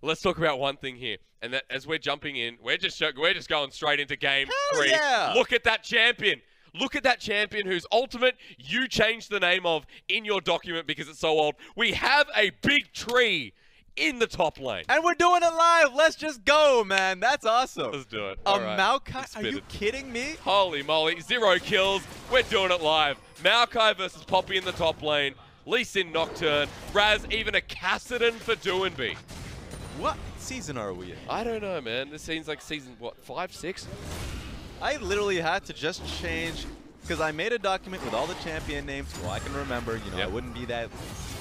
let's talk about one thing here. And that as we're jumping in, we're just going straight into game 3. Yeah. Look at that champion. Look at that champion whose ultimate you changed the name of in your document because it's so old. We have a big tree in the top lane. And we're doing it live. Let's just go, man. That's awesome. Let's do it. Maokai? Are you kidding me? Holy moly. 0 kills. We're doing it live. Maokai versus Poppy in the top lane. Lee Sin Nocturne. Raz, even a Kassadin for Doinb. What season are we in? I don't know, man. This seems like season, what, 5, 6? I literally had to just change, because I made a document with all the champion names so I can remember. You know, I wouldn't be that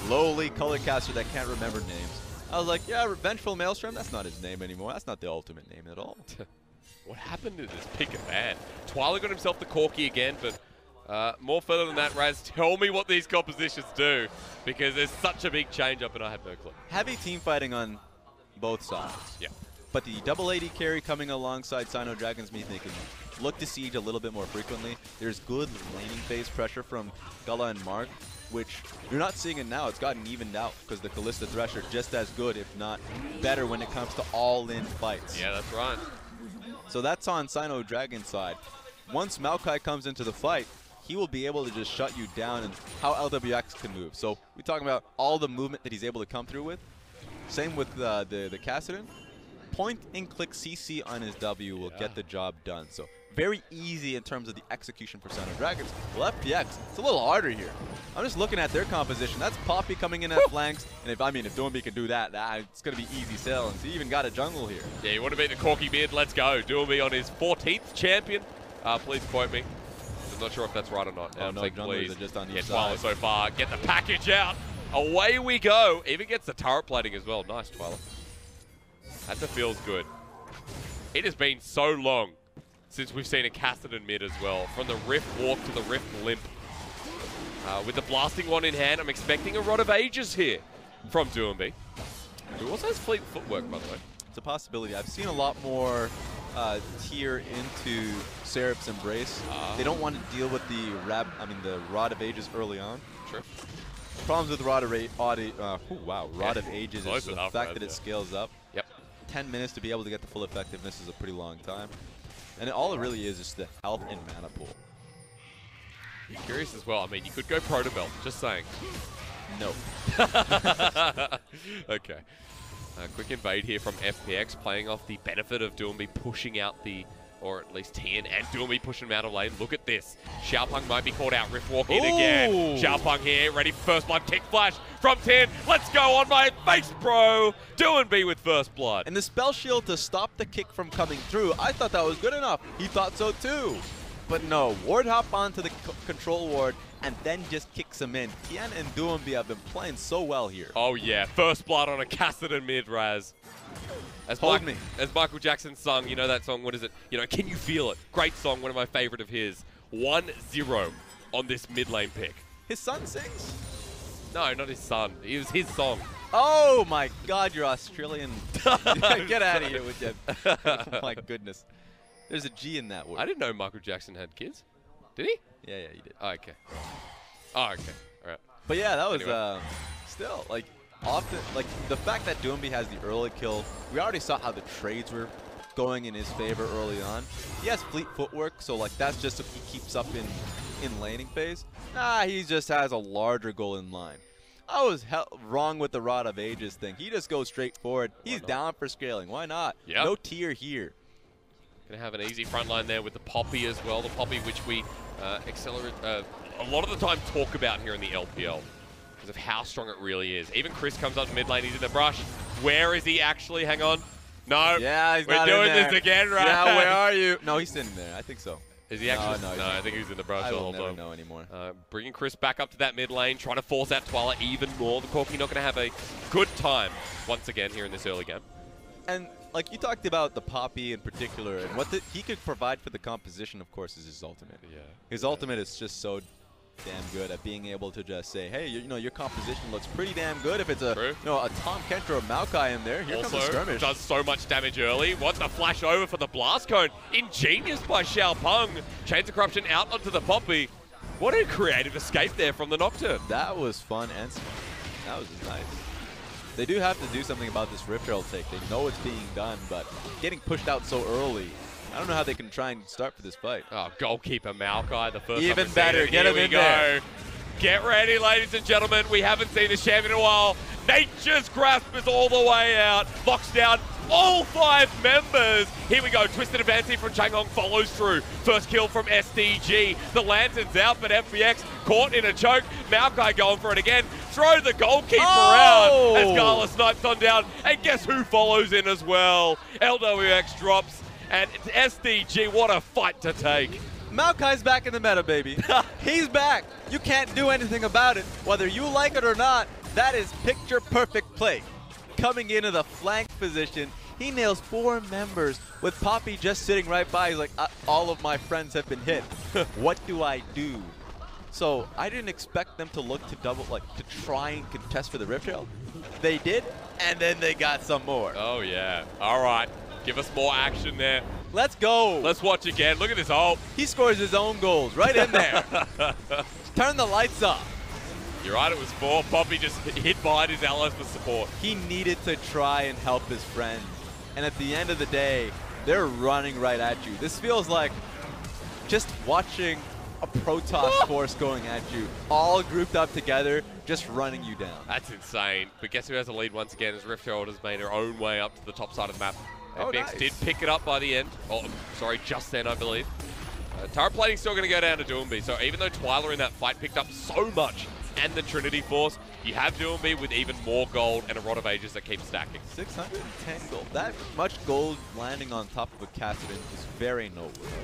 lowly color caster that can't remember names. I was like, yeah, Revengeful Maelstrom, that's not his name anymore. That's not the ultimate name at all. What happened to this pick and ban? Twila got himself the Corki again, but more further than that, Raz, tell me what these compositions do, because there's such a big change up and I have no clue. Heavy team fighting on both sides. Yeah. But the double AD carry coming alongside SinoDragon's means they can look to siege a little bit more frequently. There's good laning phase pressure from Gala and Mark, which you're not seeing it now. It's gotten evened out because the Kallista Thresh are just as good, if not better, when it comes to all-in fights. Yeah, that's right. So that's on SinoDragon's side. Once Maokai comes into the fight, he will be able to just shut you down and how LWX can move. So we're talking about all the movement that he's able to come through with. Same with the Kassadin. Point and click CC on his W will get the job done. So very easy in terms of the execution for SinoDragons. Well, FPX, it's a little harder here. I'm just looking at their composition. That's Poppy coming in at flanks, and if Doinb can do that, it's going to be easy sailing. He even got a jungle here. Yeah, you want to beat the Corki mid? Let's go. Doinb on his 14th champion. Please quote me. I'm not sure if that's right or not. Oh, no, like, junglers are just on each Twila side. so far. Get the package out. Away we go. Even gets the turret plating as well. Nice, Twila. That feels good. It has been so long since we've seen a Kassadin mid as well. From the Rift Walk to the Rift Limp. With the blasting one in hand, I'm expecting a Rod of Ages here from Doinb. Who also has Fleet Footwork, by the way. It's a possibility. I've seen a lot more tier into Serap's Embrace. They don't want to deal with the Rod of Ages early on. Sure. Problems with Rod of Ages is the fact that it scales up. Yep. 10 minutes to be able to get the full effectiveness is a pretty long time. And all it really is the health and mana pool. Curious as well. I mean, you could go Protobelt, just saying. No. Okay. Quick invade here from FPX, playing off the benefit of Doinb pushing out or at least Tian and Doinb pushing him out of lane. Look at this. Xiaopeng might be caught out. Rift Walk in again. Xiaopeng here, ready for first blood. Kick flash from Tian. Let's go on my face, bro. Doinb with first blood. And the spell shield to stop the kick from coming through, I thought that was good enough. He thought so too. But no, ward hop onto the control ward and then just kicks him in. Tian and Doinb have been playing so well here. Oh yeah, first blood on a Kassadin mid, Raz. As Michael Jackson sung, you know that song, what is it? You know, Can You Feel It? Great song, one of my favorite of his. 1-0 on this mid lane pick. His son sings? No, not his son. It was his song. Oh my God, you're Australian. Get out of here with you. Oh my goodness. There's a G in that word. I didn't know Michael Jackson had kids. Did he? Yeah, he did. Oh, okay. Oh, okay. All right. But yeah, that was still, like, often, like, the fact that Doinb has the early kill, we already saw how the trades were going in his favor early on. He has fleet footwork, so, like, that's just if he keeps up in laning phase. Nah, he just has a larger goal in line. I was wrong with the Rod of Ages thing. He just goes straight forward. He's down for scaling. Why not? Yep. No tier here. Gonna have an easy front line there with the Poppy as well. The Poppy which we a lot of the time talk about here in the LPL because of how strong it really is. Even Chris comes up mid lane, he's in the brush. Where is he actually? Hang on. No. Yeah, he's We're not doing in there. this again, right? Yeah, where are you? No, he's sitting there. I think so. Is he actually? No, I think he's in the brush I the will whole never time. know anymore. Bringing Chris back up to that mid lane, trying to force out Twila even more. The Corki not going to have a good time once again here in this early game. And like you talked about the Poppy in particular, and what he could provide for the composition, of course, is his ultimate. Yeah. His ultimate is just so damn good at being able to just say, hey, you know, your composition looks pretty damn good. If it's a Tahm, Kench, or a Maokai in there, here comes the skirmish. Does so much damage early. What the flash over for the blast cone? Ingenious by Xiaopeng. Chains of Corruption out onto the Poppy. What a creative escape there from the Nocturne. That was fun and smart. That was nice. They do have to do something about this Rift Herald take. They know it's being done, but getting pushed out so early, I don't know how they can try and start for this fight. Oh, goalkeeper Maokai, the first Even better, get him in there. Get ready, ladies and gentlemen. We haven't seen a champion in a while. Nature's Grasp is all the way out. Locks down all 5 members. Here we go. Twisted advancing from Changhong follows through. First kill from SDG. The lantern's out, but FPX caught in a choke. Maokai going for it again. Throw the goalkeeper out as GALA snipes on down. And guess who follows in as well? LWX drops. And it's SDG, what a fight to take. Maokai's back in the meta, baby. He's back. You can't do anything about it. Whether you like it or not, that is picture-perfect play. Coming into the flank position, he nails 4 members with Poppy just sitting right by. He's like, all of my friends have been hit. What do I do? So I didn't expect them to look to to try and contest for the Rift Herald. They did, and then they got some more. Oh, yeah. All right. Give us more action there. Let's go. Let's watch again. Look at this ult. He scores his own goals right in there. Turn the lights off. You're right, it was 4. Poppy just hit behind his allies for support. He needed to try and help his friends. And at the end of the day, they're running right at you. This feels like just watching a Protoss force going at you, all grouped up together, just running you down. That's insane. But guess who has a lead once again as Rift Herald has made her own way up to the top side of the map. Oh, FPX nice. did pick it up by the end. Oh, sorry, just then, I believe. Turret plating's still going to go down to Doinb. So even though Twila in that fight picked up so much and the Trinity Force, you have Doinb with even more gold and a Rod of Ages that keeps stacking. 610 gold. That much gold landing on top of a Kassadin is very noteworthy.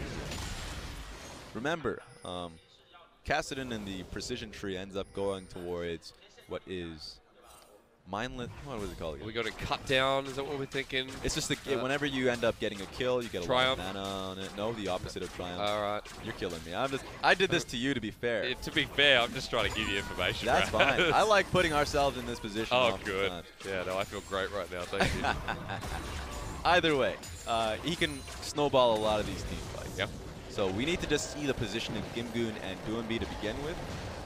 Remember, Kassadin in the precision tree ends up going towards what is mindless. What was it called again? We got a cut down. Is that what we're thinking? It's just whenever you end up getting a kill, you get a Triumph. lot of mana on it. No, the opposite of Triumph. All right. You're killing me. I did this to you, to be fair. To be fair, I'm just trying to give you information. That's fine. I like putting ourselves in this position. Oh, good. Yeah, no, I feel great right now. Thank you. Either way, he can snowball a lot of these team fights. Yep. So we need to just see the position of Gimgoon and Doinb to begin with,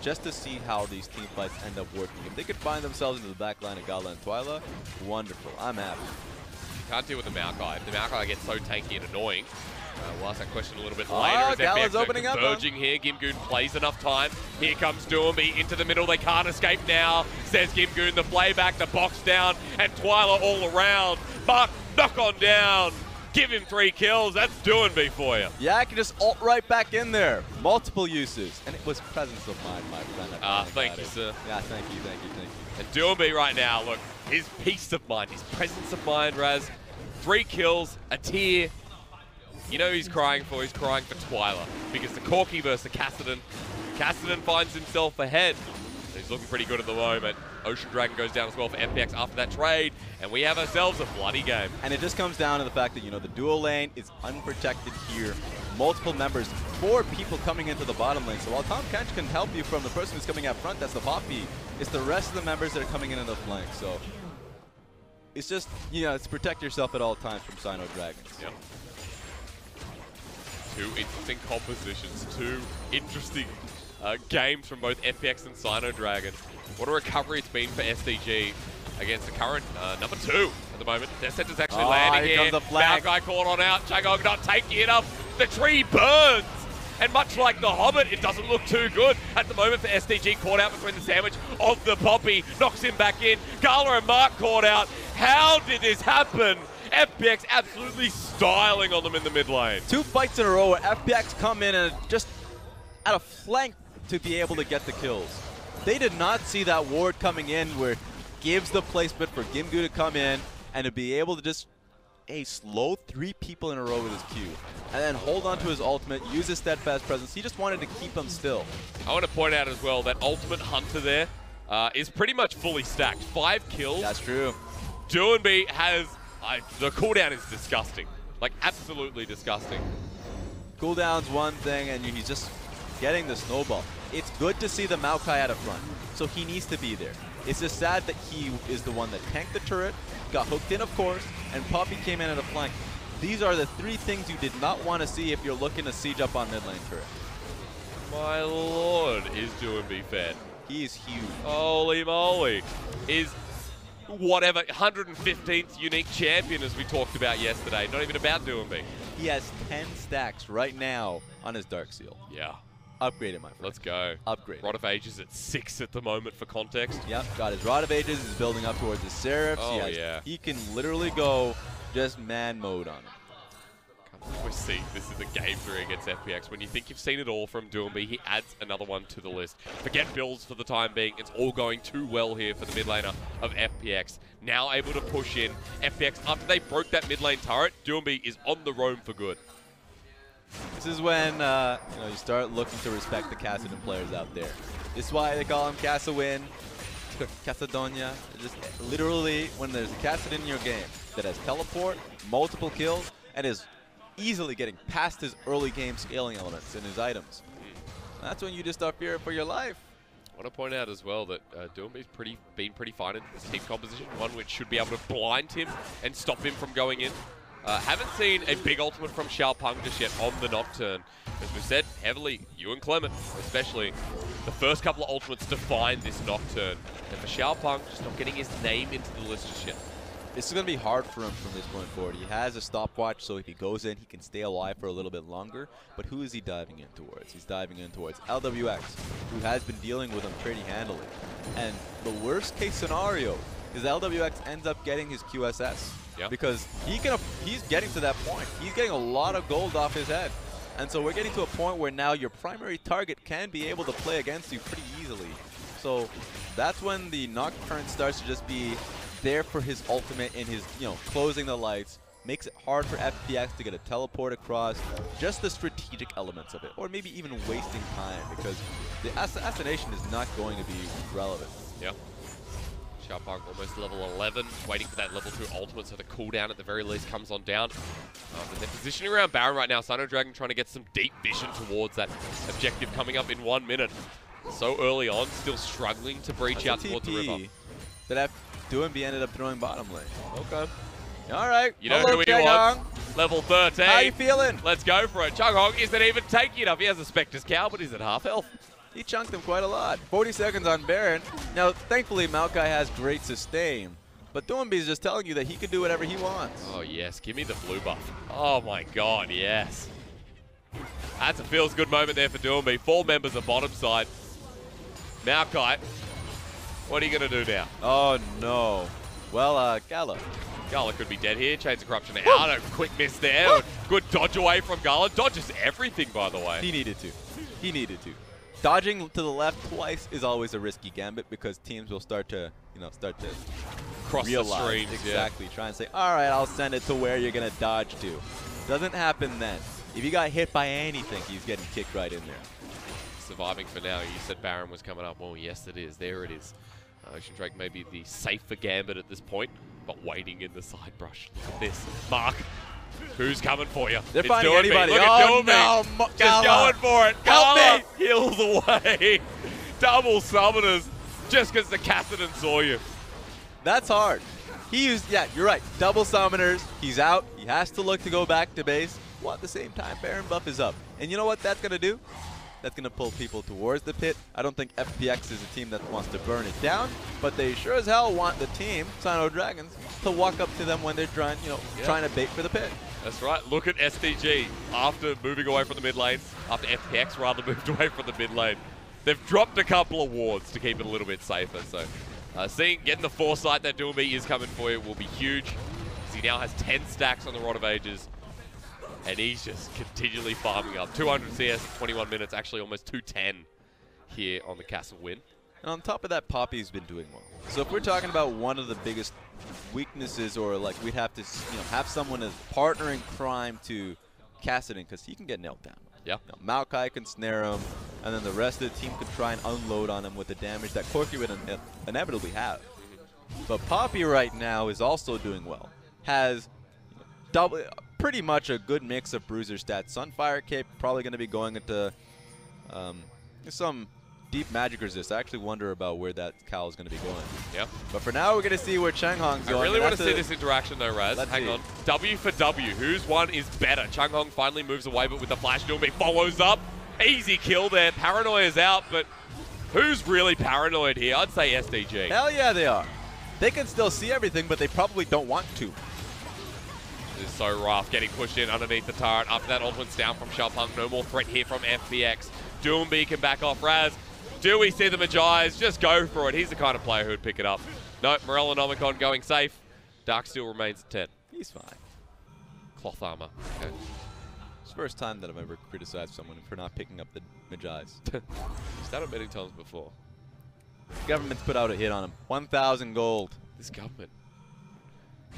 just to see how these team fights end up working. If they could find themselves into the back line of GALA and Twila, wonderful. I'm happy. Can't deal with the Maokai. If the Maokai gets so tanky and annoying, we'll ask that question a little bit later. As GALA's FPX opening up. Converging here. Gimgoon plays enough time. Here comes Doinb into the middle. They can't escape now, says Gimgoon. The playback, the box down, and Twila all around. Mark, knock on down. Give him 3 kills. That's Doinb for you. Yeah, I can just ult right back in there. Multiple uses. And it was presence of mind, my friend. Thank you, sir. Yeah, thank you. And Doinb right now, look, his peace of mind, his presence of mind, Raz. 3 kills, a tier. You know who he's crying for? He's crying for Twila. Because the Corki versus the Kassadin. Kassadin finds himself ahead. He's looking pretty good at the moment. Ocean Dragon goes down as well for FPX after that trade, and we have ourselves a bloody game. And it just comes down to the fact that, the dual lane is unprotected here. Multiple members, 4 people coming into the bottom lane. So while Tahm Kench can help you from the person who's coming out front, that's the Poppy, it's the rest of the members that are coming into the flank. So it's just, it's protect yourself at all times from SinoDragons. Yep. 2 interesting compositions, 2 interesting games from both FPX and SinoDragon. What a recovery it's been for SDG against the current number 2 at the moment. Their center's actually landing here. Comes the flag. Maokai caught on out. Changhong not taking it up. The tree burns. And much like the Hobbit, it doesn't look too good at the moment for SDG. Caught out between the sandwich of the Poppy. Knocks him back in. GALA and Mark caught out. How did this happen? FPX absolutely styling on them in the mid lane. 2 fights in a row where FPX come in and just at a flank to be able to get the kills. They did not see that ward coming in where it gives the placement for Gimgoon to come in and to be able to just slow 3 people in a row with his Q. And then hold on to his ultimate, use his steadfast presence. He just wanted to keep them still. I want to point out as well that ultimate Hunter there is pretty much fully stacked. 5 kills. That's true. Doinb has... the cooldown is disgusting. Like, absolutely disgusting. Cooldown's one thing, and he's just getting the snowball. It's good to see the Maokai at a front, so he needs to be there. It's just sad that he is the one that tanked the turret, got hooked in, of course, and Poppy came in at a flank. These are the 3 things you did not want to see if you're looking to siege up on mid lane turret. My lord, is Doinb fed. He is huge. Holy moly. whatever, 115th unique champion as we talked about yesterday. Not even about Doinb. He has 10 stacks right now on his Dark Seal. Yeah. Upgrade it, my friend. Let's go. Upgrade. Rod of Ages at 6 at the moment for context. Yep, got his Rod of Ages. He's building up towards his Seraphs. Oh, yeah. He can literally go just man mode on him. We see this is the game 3 against FPX. When you think you've seen it all from Doinb, he adds another one to the list. Forget builds for the time being. It's all going too well here for the mid laner of FPX. Now able to push in. FPX, after they broke that mid lane turret, Doinb is on the roam for good. This is when you start looking to respect the Kassadin players out there. This is why they call him Kassawin, Kassadonia. Just literally, when there's a Kassadin in your game that has teleport, multiple kills, and is easily getting past his early game scaling elements in his items. That's when you just start fearing for your life. I want to point out as well that Doinb's been pretty fine in this team composition, one which should be able to blind him and stop him from going in. Haven't seen a big ultimate from Xiaopeng just yet on the Nocturne. As we said, heavily, you and Clement, especially, the first couple of ultimates define this Nocturne. And for Xiaopeng, just not getting his name into the list just yet. This is going to be hard for him from this point forward. He has a stopwatch, so if he goes in, he can stay alive for a little bit longer. But who is he diving in towards? He's diving in towards LWX, who has been dealing with him pretty handily. And the worst case scenario is LWX ends up getting his QSS. Yep. Because he's getting to that point. He's getting a lot of gold off his head. And so we're getting to a point where now your primary target can be able to play against you pretty easily. So that's when the Nocturne starts to just be there for his ultimate in his, closing the lights. Makes it hard for FPX to get a teleport across. Just the strategic elements of it. Or maybe even wasting time, because the assassination is not going to be relevant. Yeah. Xiaopeng almost level 11, waiting for that level 2 ultimate, so the cooldown at the very least comes on down. And they're positioning around Baron right now. SinoDragon trying to get some deep vision towards that objective coming up in 1 minute. So early on, still struggling to breach out towards the river. That Doinb ended up throwing bottom lane. Okay. All right. You know who he wants? Level 13. How you feeling? Let's go for it. Changhong isn't even taking enough. He has a Spectre's Cowl, but he's at half health. He chunked him quite a lot. 40 seconds on Baron. Now, thankfully, Maokai has great sustain. But Doinb is just telling you that he can do whatever he wants. Oh, yes. Give me the blue buff. Oh, my God. Yes. That's a feels-good moment there for Doinb. 4 members of bottom side. Maokai, what are you going to do now? Oh, no. Well, Gala. Gala could be dead here. Chains of Corruption out. A quick miss there. Good dodge away from Gala. Dodges everything, by the way. He needed to. He needed to. Dodging to the left twice is always a risky gambit because teams will start to, cross realize the streams. Exactly. Try and say, all right, I'll send it to where you're going to dodge to. Doesn't happen then. If you got hit by anything, he's getting kicked right in there. Surviving for now. You said Baron was coming up. Well, yes, it is. There it is. Ocean Drake may be the safer gambit at this point, but waiting in the side brush. Look at this. Mark. Who's coming for you? They're finding anybody. Look at Doinb. Just going for it. Help me. Heals away. Double summoners just because the Kassadin saw you. That's hard. He used, yeah, you're right. Double summoners. He's out. He has to look to go back to base. Well, at the same time, Baron buff is up. And you know what that's going to do? That's going to pull people towards the pit. I don't think FPX is a team that wants to burn it down, but they sure as hell want the team, SinoDragons, to walk up to them when they're trying, trying to bait for the pit. That's right. Look at SDG after moving away from the mid lane, after FPX rather moved away from the mid lane. They've dropped a couple of wards to keep it a little bit safer. So getting the foresight that Doinb is coming for you will be huge. He now has 10 stacks on the Rod of Ages. And he's just continually farming up. 200 CS in 21 minutes, actually almost 210 here on the Castle win. And on top of that, Poppy's been doing well. So if we're talking about one of the biggest weaknesses, or like we'd have to have someone as partner in crime to Kassadin, because he can get nailed down. Yeah. Maokai can snare him, and then the rest of the team can try and unload on him with the damage that Corki would inevitably have. But Poppy right now is also doing well. Has pretty much a good mix of bruiser stats. Sunfire Cape probably going to be going into some deep magic resist. I actually wonder about where that cowl is going to be going. Yeah. But for now, we're going to see where Changhong's going. I really want to see this interaction though, Raz. Hang on. See. W for W. Whose one is better? Changhong finally moves away, but with the flash, Doinb follows up. Easy kill there. Paranoia's out, but who's really paranoid here? I'd say SDG. Hell yeah, they are. they can still see everything, but they probably don't want to. This is so rough, getting pushed in underneath the turret. After that, ultimate's down from Xiaopeng. No more threat here from FPX. Doinb can back off Raz. Do we see the Magi's? Just go for it. He's the kind of player who'd pick it up. Nope, Morellonomicon going safe. Dark still remains at 10. He's fine. Cloth armor. Okay. It's the first time that I've ever criticized someone for not picking up the Magi's. He's done it many times before. The government's put out a hit on him. 1,000 gold. This government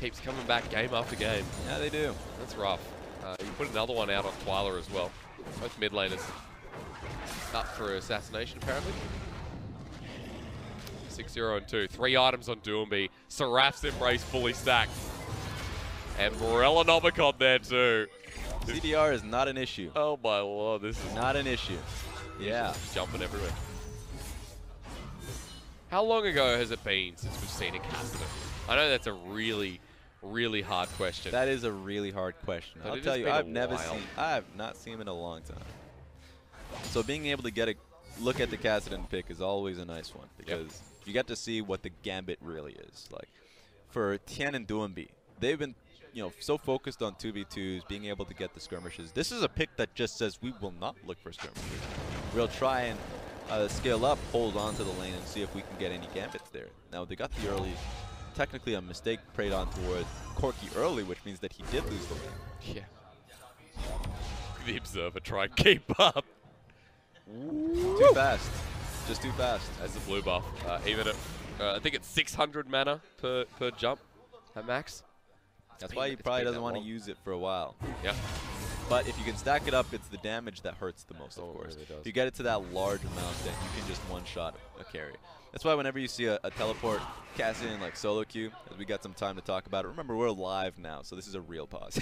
keeps coming back game after game. Yeah, they do. That's rough. You put another one out on Twila as well. Both mid laners up for assassination, apparently. 6-0 and 2. 3 items on Doinb. Seraph's Embrace fully stacked. And Morellonomicon there too. CDR is not an issue. Oh my lord, this is not an issue. Yeah. Just jumping everywhere. How long ago has it been since we've seen a Kassadin? I know that's a really, really hard question. That is a really hard question. But I'll tell you, I have not seen him in a long time. So being able to get a look at the Kassadin pick is always a nice one because you get to see what the gambit really is. Like for Tian and Doinb, they've been so focused on 2v2s, being able to get the skirmishes. This is a pick that just says we will not look for skirmishes. We'll try and scale up, hold on to the lane, and see if we can get any gambits there. Now, they got the early, technically a mistake preyed on towards Corki early, which means that he did lose the lane. Yeah. The Observer try and keep up. Too fast. Just too fast. As the blue buff. Even at, I think it's 600 mana per jump at max. That's why he probably doesn't want to use it for a while. Yeah. But if you can stack it up, it's the damage that hurts the most, of course. It really does. If you get it to that large amount, then you can just one-shot a carry. That's why whenever you see a teleport Kassadin like solo queue, as we got some time to talk about it, remember we're live now, so this is a real pause.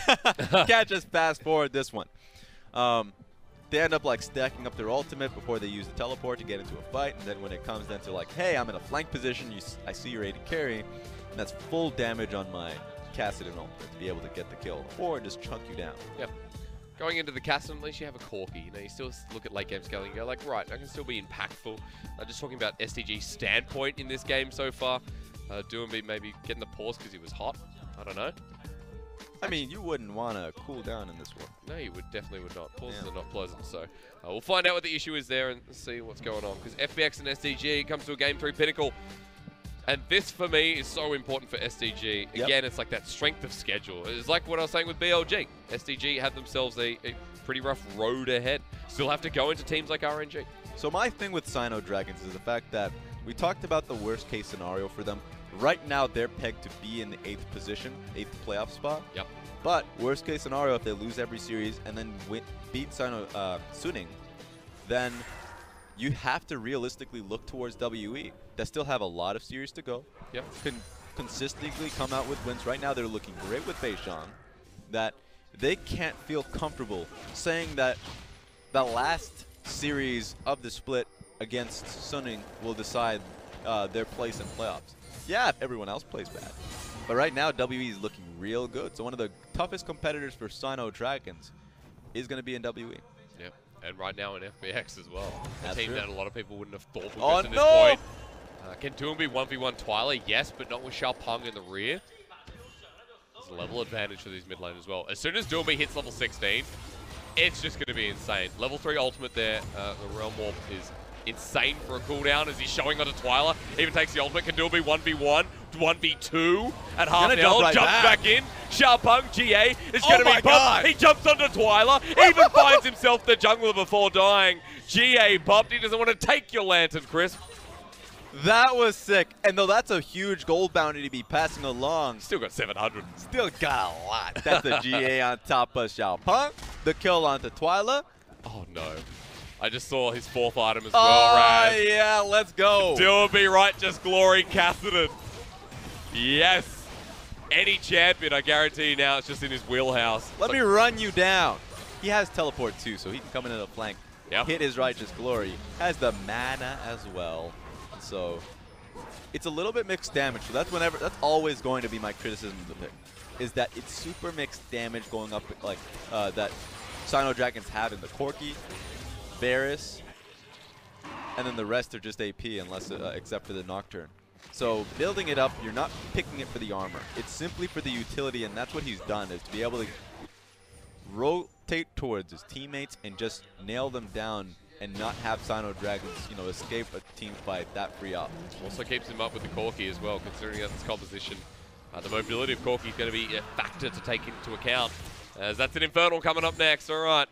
Can't just fast forward this one. They end up like stacking up their ultimate before they use the teleport to get into a fight, and then when it comes down to like, hey, I'm in a flank position, I see your AD carry, and that's full damage on my Kassadin ultimate to be able to get the kill, or just chunk you down. Yep. Going into the Kassadin, at least you have a Corki. You still look at late game scaling and go like, right, I can still be impactful. Just talking about SDG's standpoint in this game so far. Doinb maybe getting the pause because he was hot. I don't know. I mean, you wouldn't want to cool down in this one. No, you definitely would not. Pauses are not pleasant, so we'll find out what the issue is there and see what's going on. Because FPX and SDG comes to a Game 3 pinnacle. And this, for me, is so important for SDG. Again, it's like that strength of schedule. It's like what I was saying with BLG. SDG have themselves a pretty rough road ahead. Still have to go into teams like RNG. So my thing with SinoDragon is the fact that we talked about the worst case scenario for them. Right now, they're pegged to be in the 8th position, 8th playoff spot. Yep. But worst case scenario, if they lose every series and then beat Suning, then you have to realistically look towards WE. They still have a lot of series to go. Yep. Can consistently come out with wins. Right now, they're looking great with Beishang. That they can't feel comfortable saying that the last series of the split against Suning will decide their place in playoffs. Yeah, if everyone else plays bad. But right now, WE is looking real good. So one of the toughest competitors for SinoDragons is going to be in WE. Yep. And right now in FPX as well. That's a team true. that a lot of people wouldn't have thought would Oh, get to no! this point. Can Doinb 1v1 Twila? Yes, but not with Xiaopeng in the rear. There's a level advantage for these mid lane as well. As soon as Doinb hits level 16, it's just going to be insane. Level 3 ultimate there. The Realm Warp is insane for a cooldown as he's showing onto Twila. Even takes the ultimate. Can Doinb 1v1, 1v2 at half health. Jumps back in. Xiaopeng, GA is going to be popped. He jumps onto Twila. Even finds himself the jungler before dying. GA popped. He doesn't want to take your lantern, Chris. That was sick. And though that's a huge gold bounty to be passing along. Still got 700. Still got a lot. That's the GA on top of Xiaopeng. The kill onto Twila. Oh, no. I just saw his 4th item as well, Raz. Yeah, let's go. Doinb right, just glory Kassadin. Yes. Any champion, I guarantee you now, it's just in his wheelhouse. Let me run you down. He has teleport too, so he can come into the flank. Yep. Hit his righteous glory. Has the mana as well. So it's a little bit mixed damage. So that's always going to be my criticism of the pick. Is that it's super mixed damage going up like that SinoDragons have in the Corki, Varus, and then the rest are just AP unless except for the Nocturne. So building it up, you're not picking it for the armor. It's simply for the utility, and that's what he's done, is to be able to rotate towards his teammates and just nail them down and not have SinoDragons, you know, escape a team fight that free up. Also keeps him up with the Corki as well, considering that's his composition. The mobility of Corki is going to be a factor to take into account, as that's an Infernal coming up next. All right.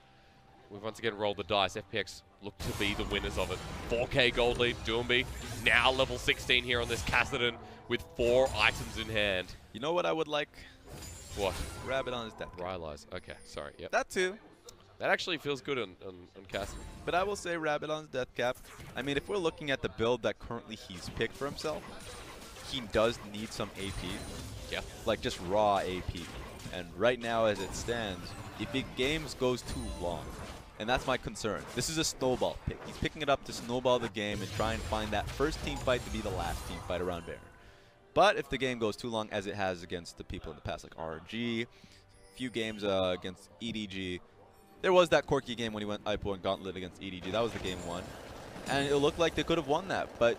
We've once again rolled the dice. FPX look to be the winners of it. 4K gold lead, Doinb now level 16 here on this Kassadin with 4 items in hand. You know what I would like? What? Rabbit on his death. Rylai's. Okay, sorry. Yep. That too. That actually feels good on Kassadin. But I will say Rabbit on his death cap. I mean, if we're looking at the build that currently he's picked for himself, he does need some AP. Yeah. Like just raw AP. And right now as it stands, if the game goes too long, and that's my concern. This is a snowball pick. He's picking it up to snowball the game and try and find that first team fight to be the last team fight around Baron. But if the game goes too long, as it has against the people in the past, like RNG, few games against EDG, there was that Corki game when he went IPO and Gauntlet against EDG. That was the game one. And it looked like they could have won that. But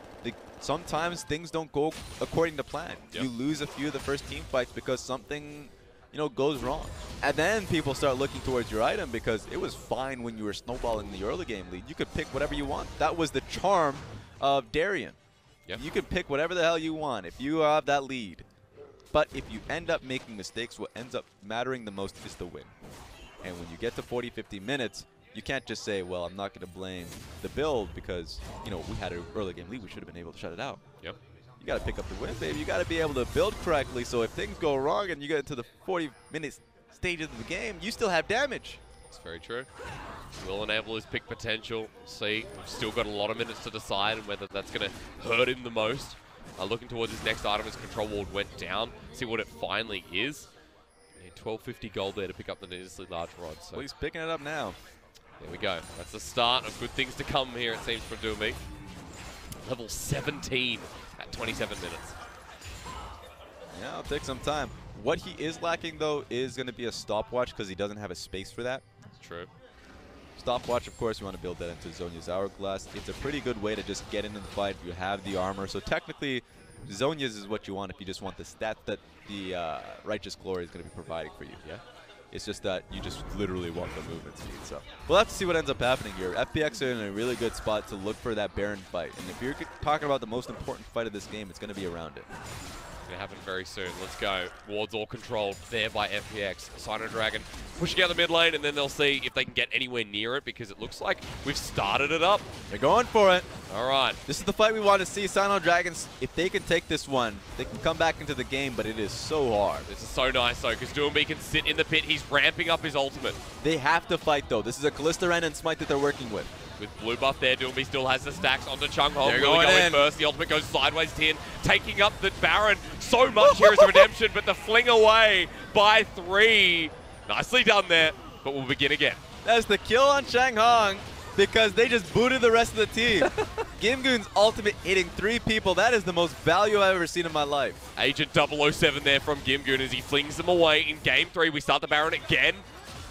sometimes things don't go according to plan. Yep. You lose a few of the first team fights because something, you know, goes wrong. And then people start looking towards your item because it was fine when you were snowballing the early game lead. You could pick whatever you want. That was the charm of Darien. Yep. You could pick whatever the hell you want if you have that lead. But if you end up making mistakes, what ends up mattering the most is the win. And when you get to 40, 50 minutes, you can't just say, well, I'm not going to blame the build because, you know, we had an early game lead. We should have been able to shut it out. Yep. You got to pick up the win, baby. You got to be able to build correctly. So if things go wrong and you get into the 40-minute stages of the game, you still have damage. That's very true. Will enable his pick potential. See, we've still got a lot of minutes to decide on whether that's going to hurt him the most. Looking towards his next item as Control Ward went down. See what it finally is. 1250 gold there to pick up the needlessly large rod. So well, he's picking it up now. There we go. That's the start of good things to come here, it seems, for Doinb. Level 17 at 27 minutes. Yeah, it'll take some time. What he is lacking, though, is going to be a stopwatch because he doesn't have a space for that. True. Stopwatch, of course, you want to build that into Zhonya's Hourglass. It's a pretty good way to just get into the fight. You have the armor. So technically, Zhonya's is what you want if you just want the stat that the Righteous Glory is going to be providing for you. Yeah. It's just that you just literally want the movement speed. So we'll have to see what ends up happening here. FPX are in a really good spot to look for that Baron fight. And if you're talking about the most important fight of this game, it's going to be around it. It's going to happen very soon. Let's go. Wards all controlled there by FPX. SinoDragon pushing out the mid lane, and then they'll see if they can get anywhere near it because it looks like we've started it up. They're going for it. All right. This is the fight we want to see. SinoDragons, if they can take this one, they can come back into the game, but it is so hard. This is so nice, though, because Doinb can sit in the pit. He's ramping up his ultimate. They have to fight, though. This is a Kallista Ren and Smite that they're working with. With blue buff there, Doinb still has the stacks onto Changhong. They're going in first. The ultimate goes sideways. Tian taking up the Baron. So much here is a redemption, but the fling away by 3. Nicely done there, but we'll begin again. That's the kill on Changhong because they just booted the rest of the team. Gimgoon's ultimate hitting 3 people. That is the most value I've ever seen in my life. Agent 007 there from Gimgoon as he flings them away in game 3. We start the Baron again.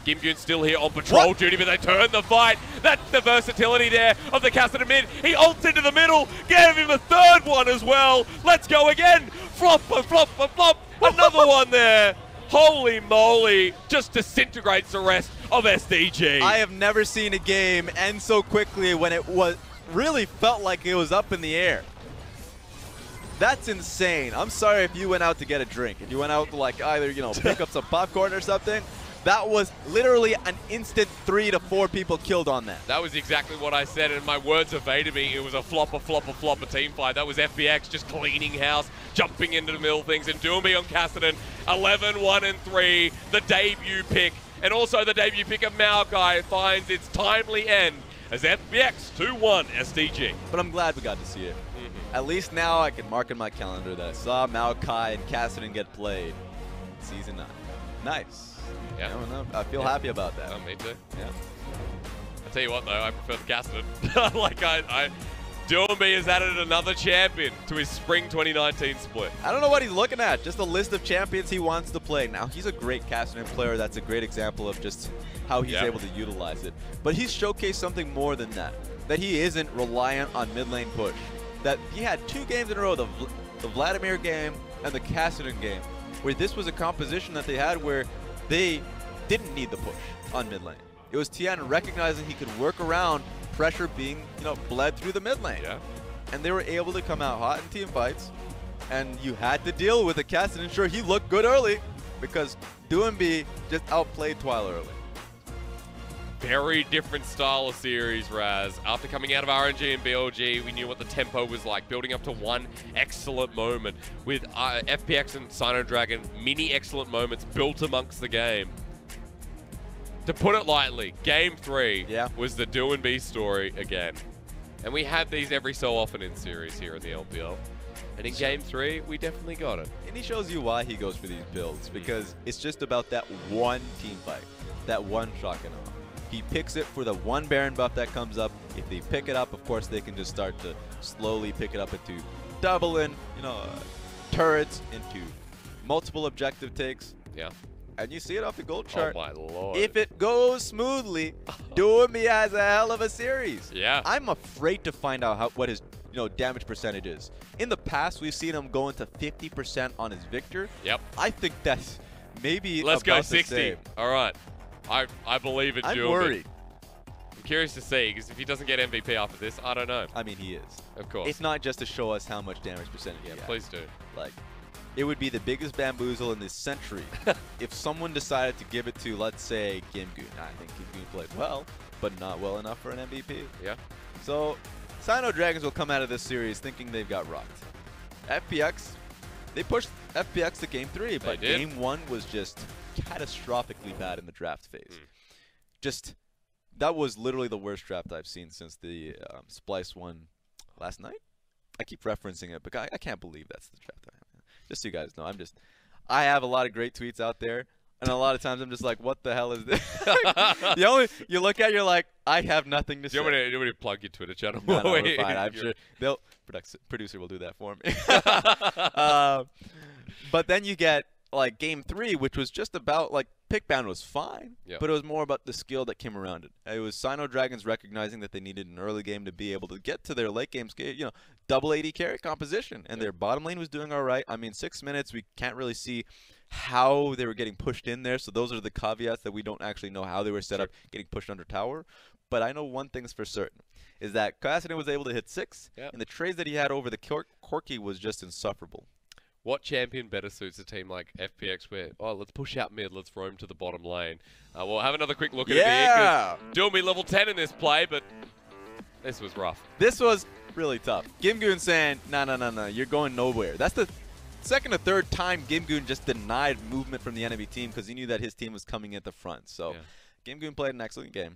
Gimgoon still here on patrol duty, but they turn the fight. That's the versatility there of the Kassadin mid. He ults into the middle, gave him a 3rd one as well. Let's go again. Flop, flop, flop. Another one there. Holy moly, just disintegrates the rest of SDG. I have never seen a game end so quickly when it was really felt like it was up in the air. That's insane. I'm sorry if you went out to get a drink. If you went out to like either, you know, pick up some popcorn or something. That was literally an instant 3 to 4 people killed on that. That was exactly what I said, and my words evaded me. It was a flop, a team fight. That was FPX just cleaning house, jumping into the middle of things, and Doinb on Kassadin. 11, 1, and 3, the debut pick. And also the debut pick of Maokai finds its timely end as FPX 2-1 SDG. But I'm glad we got to see it. At least now I can mark in my calendar that I saw Maokai and Kassadin get played in Season 9. Nice. Yeah. I feel happy about that. Oh, me too. Yeah. I tell you what, though, I prefer the Kassadin. Like, Doinb has added another champion to his Spring 2019 split. I don't know what he's looking at. Just a list of champions he wants to play. Now, he's a great Kassadin player. That's a great example of just how he's able to utilize it. But he's showcased something more than that. That he isn't reliant on mid lane push. That he had 2 games in a row, the the Vladimir game and the Kassadin game, where this was a composition that they had where they didn't need the push on mid lane. It was Tian recognizing he could work around pressure being, bled through the mid lane. Yeah. And they were able to come out hot in team fights, and you had to deal with the Kassadin. Sure, he looked good early because Doinb just outplayed Twila early. Very different style of series, Raz. After coming out of RNG and BLG, we knew what the tempo was like, building up to one excellent moment. With FPX and SinoDragon, many excellent moments built amongst the game. To put it lightly, Game 3 was the Doinb story again. And we have these every so often in series here in the LPL. And in Game 3, we definitely got it. And he shows you why he goes for these builds, because it's just about that one team fight, that one shotgun off. He picks it for the one Baron buff that comes up. If they pick it up, of course, they can just start to slowly pick it up into doubling, turrets, into multiple objective takes. Yeah. And you see it off the gold chart. Oh my lord. If it goes smoothly, Doinb has a hell of a series. Yeah. I'm afraid to find out what his damage percentage is. In the past, we've seen him go into 50% on his Victor. Yep. I think that's maybe Let's about go 60. All right. I believe in Doinb. I'm worried. I'm curious to see, because if he doesn't get MVP after this, I don't know. I mean, he is. Of course. It's not just to show us how much damage percentage he has. Please do. Like, it would be the biggest bamboozle in this century if someone decided to give it to, let's say, Gimgoon. I think Gimgoon played well, but not well enough for an MVP. Yeah. So, SinoDragons will come out of this series thinking they've got rocked. FPX, they pushed FPX to Game 3, but Game 1 was just catastrophically bad in the draft phase. That was literally the worst draft I've seen since the Splice one last night. I keep referencing it, but I can't believe that's the draft I have. Just so you guys know, I have a lot of great tweets out there, and a lot of times I'm just like, what the hell is this? You look at it, you're like, I have nothing to say. Do you want me to plug your Twitter channel? No, we're fine. I'm sure producer will do that for me. But then you get like Game 3, which was just about like pick ban was fine, but it was more about the skill that came around it. It was SinoDragons recognizing that they needed an early game to be able to get to their late game scale, double AD carry composition, and their bottom lane was doing all right. I mean, 6 minutes, we can't really see how they were getting pushed in there, so those are the caveats that we don't actually know how they were set up getting pushed under tower. But I know one thing's for certain, is that Kassadin was able to hit 6, and the trades that he had over the Corki was just insufferable. What champion better suits a team like FPX where, let's push out mid, let's roam to the bottom lane. We'll have another quick look at it here. Doinb level 10 in this play, but this was rough. This was really tough. Gimgoon saying, no, you're going nowhere. That's the second or third time Gimgoon just denied movement from the enemy team because he knew that his team was coming at the front. So Gimgoon played an excellent game.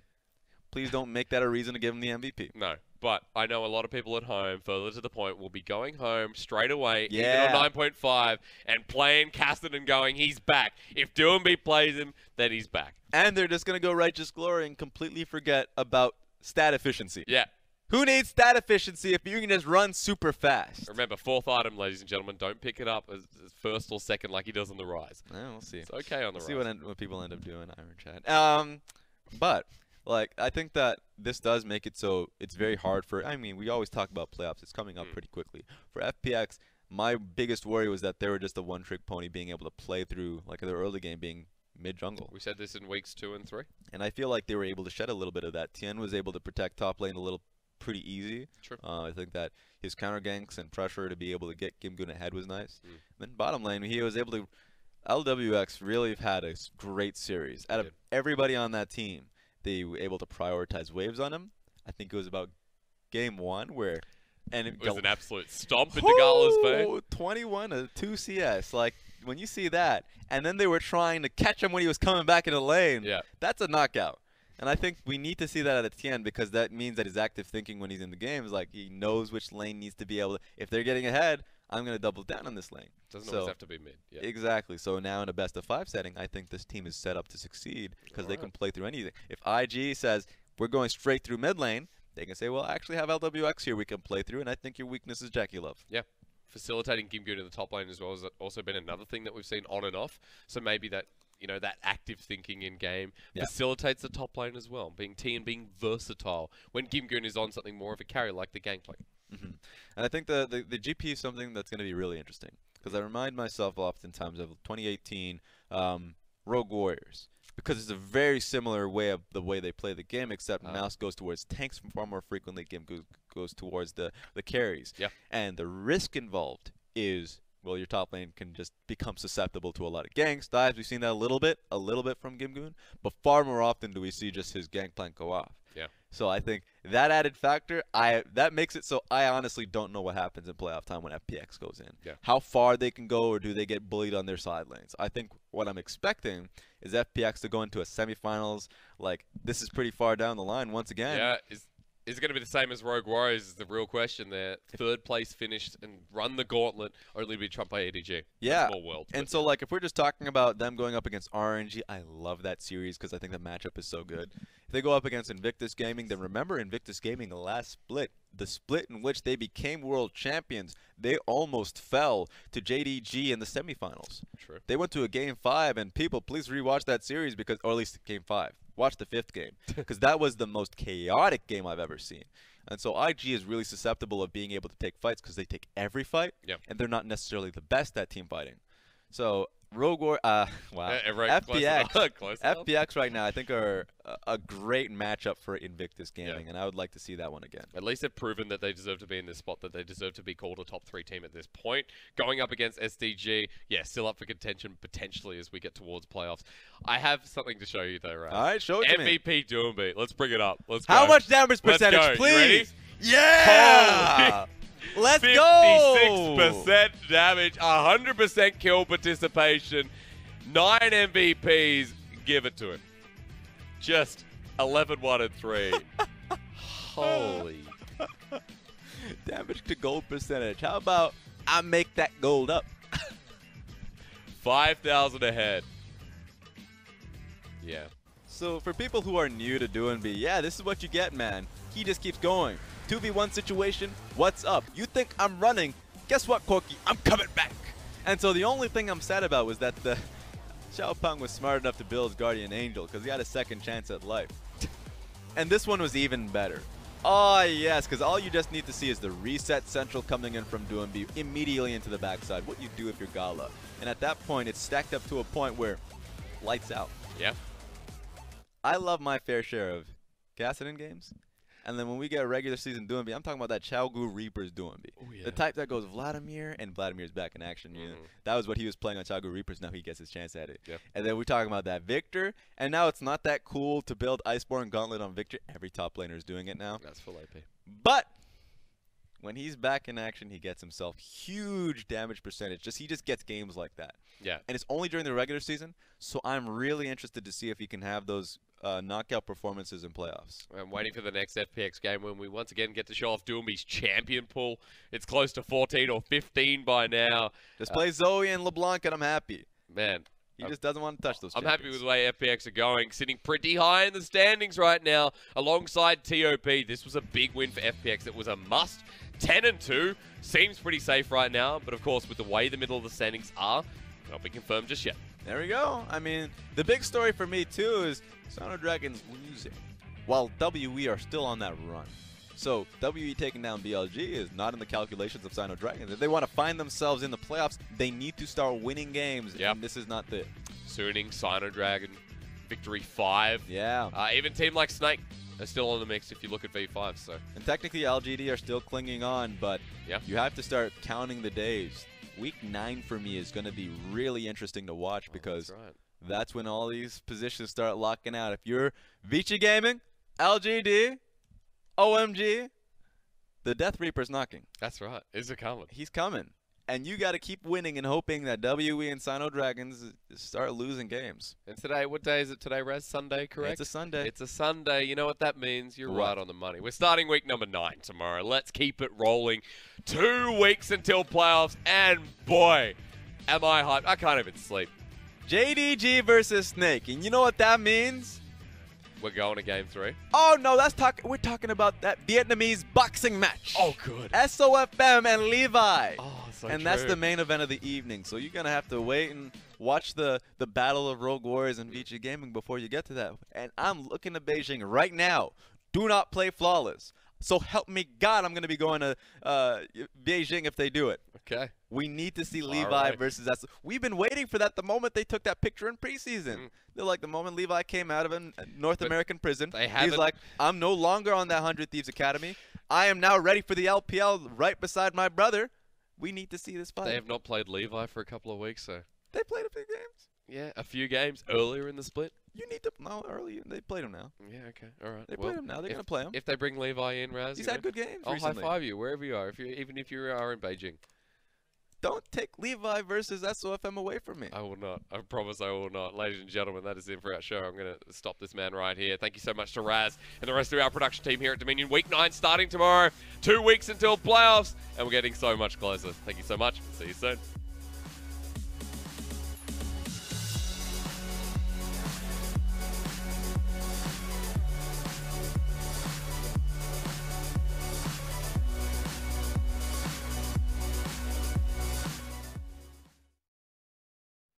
Please don't make that a reason to give him the MVP. No, but I know a lot of people at home, further to the point, will be going home straight away, even on 9.5, and playing Kassadin and going, he's back. If Doinb plays him, then he's back. And they're just going to go Righteous Glory and completely forget about stat efficiency. Yeah. Who needs stat efficiency if you can just run super fast? Remember, 4th item, ladies and gentlemen. Don't pick it up as first or second like he does on the Rise. Yeah, we'll see. It's okay on the Rise. See what people end up doing, Iron Chat. But I think that this does make it so it's very hard for, we always talk about playoffs. It's coming up pretty quickly. For FPX, my biggest worry was that they were just a one-trick pony being able to play through, like their early game being mid-jungle. We said this in weeks 2 and 3. And I feel like they were able to shed a little bit of that. Tian was able to protect top lane pretty easy. True. I think that his counter ganks and pressure to be able to get Gimgoon ahead was nice. Then bottom lane, he was able to, LWX really had a great series. Out of everybody on that team, they were able to prioritize waves on him. I think it was about Game 1 where... And it was an absolute stomp into Gala's face. 21 to 2 CS. Like, when you see that, and then they were trying to catch him when he was coming back in the lane, that's a knockout. And I think we need to see that at the end because that means that his active thinking when he's in the game is like he knows which lane needs to be able to... If they're getting ahead, I'm going to double down on this lane. Doesn't always have to be mid. Exactly. So now in a best-of-5 setting, I think this team is set up to succeed because they can play through anything. If IG says, we're going straight through mid lane, they can say, well, I actually have LWX here we can play through, and I think your weakness is Jackie Love. Yeah. Facilitating Gimgoon in the top lane as well has also been another thing that we've seen on and off. So maybe that, that active thinking in game facilitates the top lane as well, being versatile when Gimgoon is on something more of a carry like the Gangplank. And I think the GP is something that's going to be really interesting, because I remind myself oftentimes of 2018 Rogue Warriors, because it's a very similar way of the way they play the game, except Mouse goes towards tanks far more frequently, Gimgoon goes towards the carries. Yeah. And the risk involved is, well, your top lane can just become susceptible to a lot of ganks, dives. We've seen that a little bit from Gimgoon, but far more often do we see just his gangplank go off. Yeah. So I think that added factor, that makes it so I honestly don't know what happens in playoff time when FPX goes in. Yeah. How far they can go, or do they get bullied on their side lanes? I think what I'm expecting is FPX to go into a semifinals. Like, this is pretty far down the line once again. Yeah. Is it going to be the same as Rogue Warriors is the real question there. Third place finished and run the gauntlet, only to be trumped by ADG. Yeah. Small world. And so, like, if we're just talking about them going up against RNG, I love that series because I think the matchup is so good. If they go up against Invictus Gaming, then remember Invictus Gaming, the last split, the split in which they became world champions, they almost fell to JDG in the semifinals. True. They went to a game 5, and people, please rewatch that series, because, or at least game 5. Watch the 5th game, because that was the most chaotic game I've ever seen. And so IG is really susceptible of being able to take fights because they take every fight, and they're not necessarily the best at team fighting. So Rogue War, wow, FPX right now I think are a great matchup for Invictus Gaming, and I would like to see that one again. At least they've proven that they deserve to be in this spot, that they deserve to be called a top 3 team at this point. Going up against SDG, yeah, still up for contention potentially as we get towards playoffs. I have something to show you though, right? All right, show it to me. MVP Doinb. Let's bring it up. Let's go. How much damage percentage, Let's go. please? You ready? Yeah! Let's go! 56% damage, 100% kill participation, 9 MVPs. Give it to him. Just 11, 1, and 3. Holy. Damage to gold percentage. How about I make that gold up? 5,000 ahead. Yeah. So for people who are new to Doinb, yeah, this is what you get, man. He just keeps going. 2v1 situation, what's up? You think I'm running? Guess what, Corki? I'm coming back. And so the only thing I'm sad about was that the Xiaopeng was smart enough to build his Guardian Angel because he had a second chance at life. And this one was even better. Oh, yes, because all you just need to see is the reset central coming in from Doinb immediately into the backside. What you do if you're Gala. And at that point, it's stacked up to a point where lights out. Yeah. I love my fair share of Kassadin games. And then when we get a regular season Doinb, I'm talking about that Xiaogu Reapers Doinb. Oh, yeah. The type that goes Vladimir, and Vladimir's back in action. You know? That was what he was playing on Xiaogu Reapers. Now he gets his chance at it. Yep. And then we're talking about that Victor. And now it's not that cool to build Iceborne Gauntlet on Victor. Every top laner is doing it now. That's full AP. But when he's back in action, he gets himself huge damage percentage. He just gets games like that. Yeah. And it's only during the regular season. So I'm really interested to see if he can have those knockout performances in playoffs. I'm waiting for the next FPX game when we once again get to show off Doinb's champion pool. It's close to 14 or 15 by now. Just play Zoe and LeBlanc and I'm happy. Man. He just doesn't want to touch those champions. Happy with the way FPX are going. Sitting pretty high in the standings right now alongside TOP. This was a big win for FPX. It was a must. 10-2. Seems pretty safe right now. But of course, with the way the middle of the standings are, not be confirmed just yet. There we go. I mean, the big story for me, too, is SinoDragon's losing, while WE are still on that run. So WE taking down BLG is not in the calculations of SinoDragon. If they want to find themselves in the playoffs, they need to start winning games, and this is not the... Sooning, SinoDragon, Victory 5. Yeah. Even team like Snake are still on the mix if you look at V5. So. And technically, LGD are still clinging on, but you have to start counting the days. Week 9 for me is going to be really interesting to watch because that's when all these positions start locking out. If you're Vici Gaming, LGD, OMG, the Death Reaper's knocking. That's right. Is it coming? He's coming. And you got to keep winning and hoping that WE and SinoDragons start losing games. And today, what day is it today, Raz? Sunday, correct? It's a Sunday. It's a Sunday. You know what that means? You're right on the money. We're starting week number 9 tomorrow. Let's keep it rolling. 2 weeks until playoffs, and boy, am I hyped. I can't even sleep. JDG versus Snake, and you know what that means? We're going to game 3. Oh no, we're talking about that Vietnamese boxing match. Oh, good. SOFM and Levi. Oh, so and true. That's the main event of the evening. So you're gonna have to wait and watch the battle of Rogue Warriors and Vici Gaming before you get to that. And I'm looking to Beijing right now. Do not play flawless. So help me God, I'm going to be going to Beijing if they do it. Okay. We need to see Levi versus that. We've been waiting for that the moment they took that picture in preseason. They're like, the moment Levi came out of a North American prison, he's like, I'm no longer on that 100 Thieves Academy. I am now ready for the LPL right beside my brother. We need to see this fight. They have not played Levi for a couple of weeks, so. They played a few games. Yeah, a few games earlier in the split. You need to know early. They played him now. Yeah, okay, all right. They played him now. They're going to play him. If they bring Levi in, Raz, he's had good games I'll recently. high-five you wherever you are, even if you are in Beijing. Don't take Levi versus SOFM away from me. I will not. I promise I will not. Ladies and gentlemen, that is it for our show. I'm going to stop this man right here. Thank you so much to Raz and the rest of our production team here at Dominion. Week 9 starting tomorrow. 2 weeks until playoffs, and we're getting so much closer. Thank you so much. See you soon.